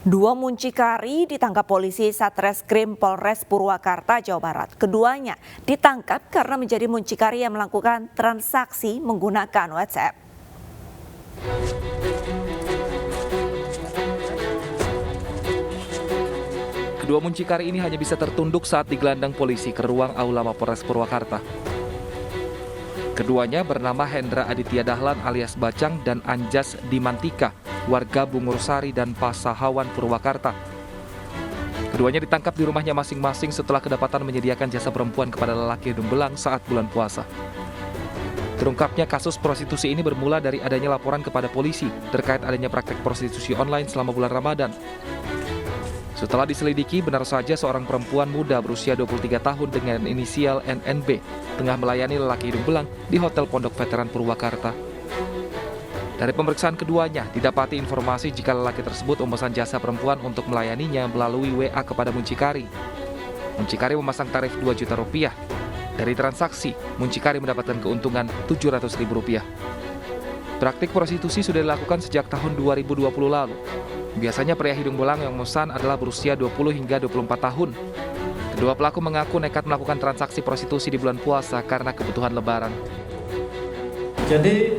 Dua muncikari ditangkap polisi Satreskrim Polres Purwakarta, Jawa Barat. Keduanya ditangkap karena menjadi muncikari yang melakukan transaksi menggunakan WhatsApp. Kedua muncikari ini hanya bisa tertunduk saat digelandang polisi ke ruang aula Mapolres Purwakarta. Keduanya bernama Hendra Aditya Dahlan alias Bacang dan Anjas Dimantika, warga Bungursari dan Pasahawan, Purwakarta. Keduanya ditangkap di rumahnya masing-masing setelah kedapatan menyediakan jasa perempuan kepada lelaki hidung belang saat bulan puasa. Terungkapnya kasus prostitusi ini bermula dari adanya laporan kepada polisi terkait adanya praktek prostitusi online selama bulan Ramadan. Setelah diselidiki, benar saja seorang perempuan muda berusia 23 tahun dengan inisial NNB tengah melayani lelaki hidung belang di Hotel Pondok Veteran Purwakarta. Dari pemeriksaan keduanya, didapati informasi jika lelaki tersebut memesan jasa perempuan untuk melayaninya melalui WA kepada muncikari. Muncikari memasang tarif Rp2 juta. Dari transaksi, muncikari mendapatkan keuntungan Rp700.000. Praktik prostitusi sudah dilakukan sejak tahun 2020 lalu. Biasanya pria hidung belang yang memesan adalah berusia 20 hingga 24 tahun. Kedua pelaku mengaku nekat melakukan transaksi prostitusi di bulan puasa karena kebutuhan lebaran. Jadi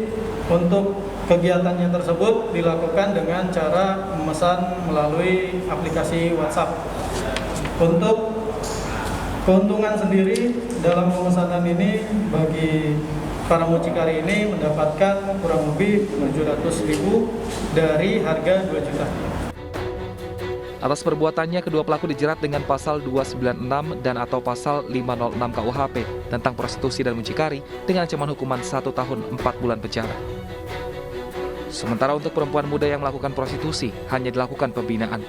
untuk kegiatannya tersebut dilakukan dengan cara memesan melalui aplikasi WhatsApp. Untuk keuntungan sendiri dalam pemesanan ini bagi para mucikari ini mendapatkan kurang lebih Rp700.000 dari harga Rp2 juta. Atas perbuatannya, kedua pelaku dijerat dengan pasal 296 dan atau pasal 506 KUHP tentang prostitusi dan mucikari dengan ancaman hukuman 1 tahun 4 bulan penjara. Sementara untuk perempuan muda yang melakukan prostitusi, hanya dilakukan pembinaan.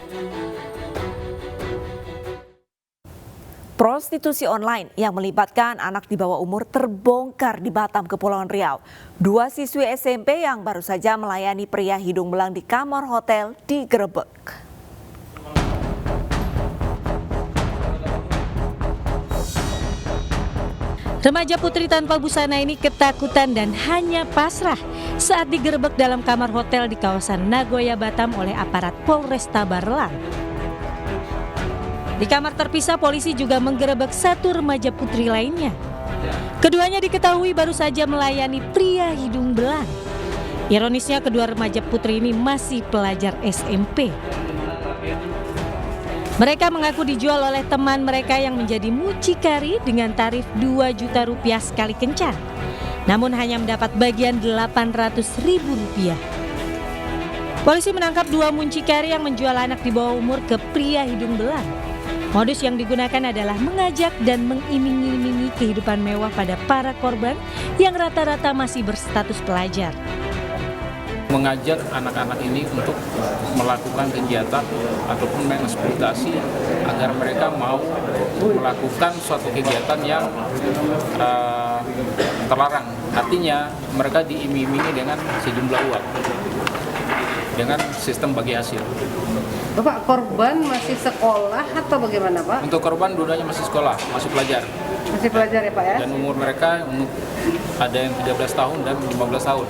Prostitusi online yang melibatkan anak di bawah umur terbongkar di Batam, Kepulauan Riau. Dua siswi SMP yang baru saja melayani pria hidung belang di kamar hotel digerebek. Remaja putri tanpa busana ini ketakutan dan hanya pasrah saat digerebek dalam kamar hotel di kawasan Nagoya, Batam oleh aparat Polresta Barelang. Di kamar terpisah, polisi juga menggerebek satu remaja putri lainnya. Keduanya diketahui baru saja melayani pria hidung belang. Ironisnya, kedua remaja putri ini masih pelajar SMP. Mereka mengaku dijual oleh teman mereka yang menjadi mucikari dengan tarif Rp2 juta sekali kencan. Namun hanya mendapat bagian Rp800.000. Polisi menangkap dua mucikari yang menjual anak di bawah umur ke pria hidung belang. Modus yang digunakan adalah mengajak dan mengiming-imingi kehidupan mewah pada para korban yang rata-rata masih berstatus pelajar. Mengajak anak-anak ini untuk melakukan kegiatan ataupun mengeksploitasi agar mereka mau melakukan suatu kegiatan yang terlarang. Artinya mereka diiming-imingi dengan sejumlah uang dengan sistem bagi hasil. Bapak, korban masih sekolah atau bagaimana, Pak? Untuk korban dua-duanya masih sekolah, masih pelajar. Masih pelajar ya, Pak ya? Dan umur mereka ada yang 13 tahun dan 15 tahun.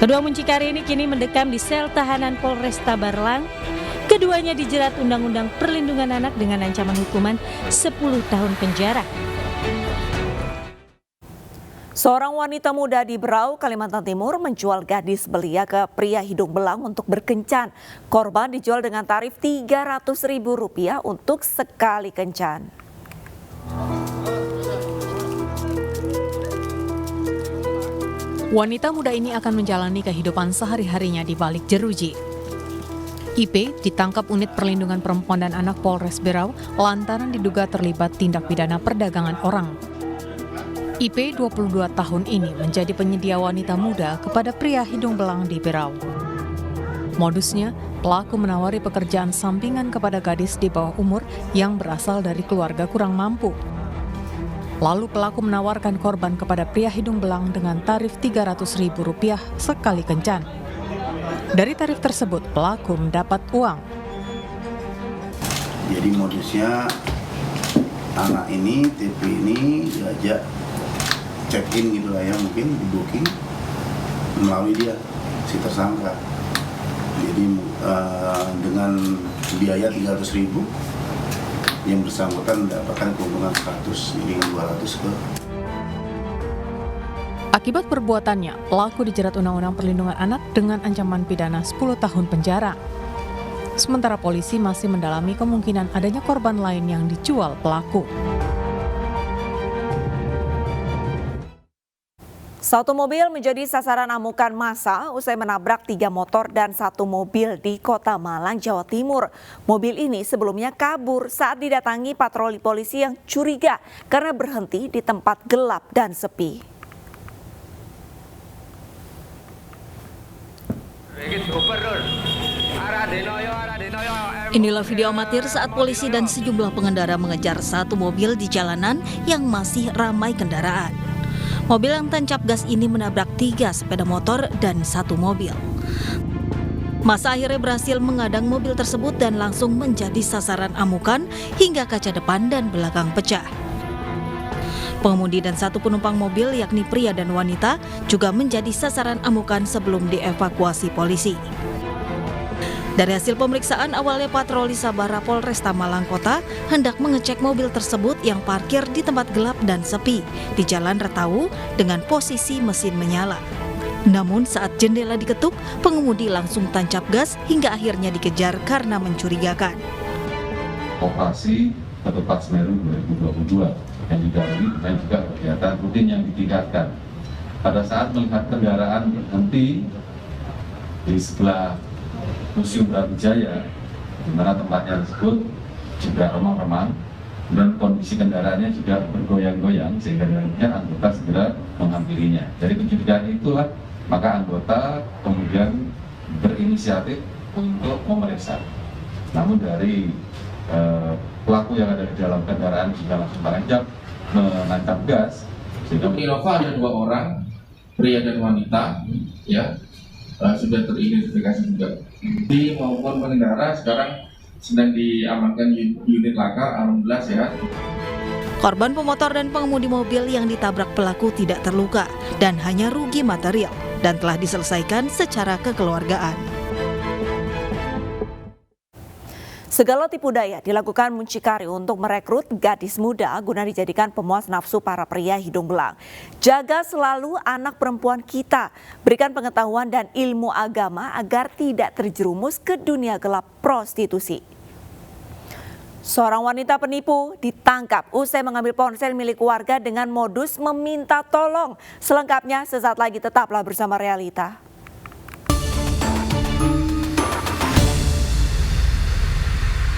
Kedua muncikari ini kini mendekam di sel tahanan Polresta Barelang. Keduanya dijerat Undang-Undang Perlindungan Anak dengan ancaman hukuman 10 tahun penjara. Seorang wanita muda di Berau, Kalimantan Timur menjual gadis belia ke pria hidung belang untuk berkencan. Korban dijual dengan tarif Rp300.000 untuk sekali kencan. Wanita muda ini akan menjalani kehidupan sehari-harinya di balik jeruji. IP ditangkap Unit Perlindungan Perempuan dan Anak Polres Berau lantaran diduga terlibat tindak pidana perdagangan orang. IP 22 tahun ini menjadi penyedia wanita muda kepada pria hidung belang di Berau. Modusnya, pelaku menawari pekerjaan sampingan kepada gadis di bawah umur yang berasal dari keluarga kurang mampu. Lalu pelaku menawarkan korban kepada pria hidung belang dengan tarif Rp300.000 sekali kencan. Dari tarif tersebut, pelaku mendapat uang. Jadi modusnya anak ini, TP ini diajak check-in gitu lah ya, mungkin di booking melalui dia, si tersangka. Jadi dengan biaya 300.000 yang bersangkutan mendapatkan keuntungan 100, jadi 200 ke. Akibat perbuatannya, pelaku dijerat Undang-Undang Perlindungan Anak dengan ancaman pidana 10 tahun penjara. Sementara polisi masih mendalami kemungkinan adanya korban lain yang dijual pelaku. Satu mobil menjadi sasaran amukan massa usai menabrak 3 motor dan 1 mobil di Kota Malang, Jawa Timur. Mobil ini sebelumnya kabur saat didatangi patroli polisi yang curiga karena berhenti di tempat gelap dan sepi. Inilah video amatir saat polisi dan sejumlah pengendara mengejar satu mobil di jalanan yang masih ramai kendaraan. Mobil yang tancap gas ini menabrak 3 sepeda motor dan 1 mobil. Massa akhirnya berhasil mengadang mobil tersebut dan langsung menjadi sasaran amukan hingga kaca depan dan belakang pecah. Pengemudi dan 1 penumpang mobil yakni pria dan wanita juga menjadi sasaran amukan sebelum dievakuasi polisi. Dari hasil pemeriksaan awalnya patroli Sabara Polresta Malang Kota hendak mengecek mobil tersebut yang parkir di tempat gelap dan sepi di Jalan Retawu dengan posisi mesin menyala. Namun saat jendela diketuk, pengemudi langsung tancap gas hingga akhirnya dikejar karena mencurigakan. Operasi Tepat Semeru 2022 yang didahului dan juga kegiatan rutin yang ditingkatkan. Pada saat melihat kendaraan berhenti di sebelah Museum Brawijaya, di mana tempatnya tersebut juga remang-remang dan kondisi kendaraannya juga bergoyang-goyang sehingga dengan anggota segera menghampirinya. Dari kecurigaan itulah maka anggota kemudian berinisiatif untuk memeriksa. Namun dari pelaku yang ada di dalam kendaraan juga langsung menancap gas. Untuk Innova ada 2 orang, pria dan wanita, ya. Sudah teridentifikasi juga. Di maupun pengendara sekarang sedang diamankan unit laka, alhamdulillah sehat. Korban pemotor dan pengemudi mobil yang ditabrak pelaku tidak terluka dan hanya rugi material dan telah diselesaikan secara kekeluargaan. Segala tipu daya dilakukan mucikari untuk merekrut gadis muda guna dijadikan pemuas nafsu para pria hidung belang. Jaga selalu anak perempuan kita, berikan pengetahuan dan ilmu agama agar tidak terjerumus ke dunia gelap prostitusi. Seorang wanita penipu ditangkap usai mengambil ponsel milik warga dengan modus meminta tolong. Selengkapnya sesaat lagi, tetaplah bersama Realita.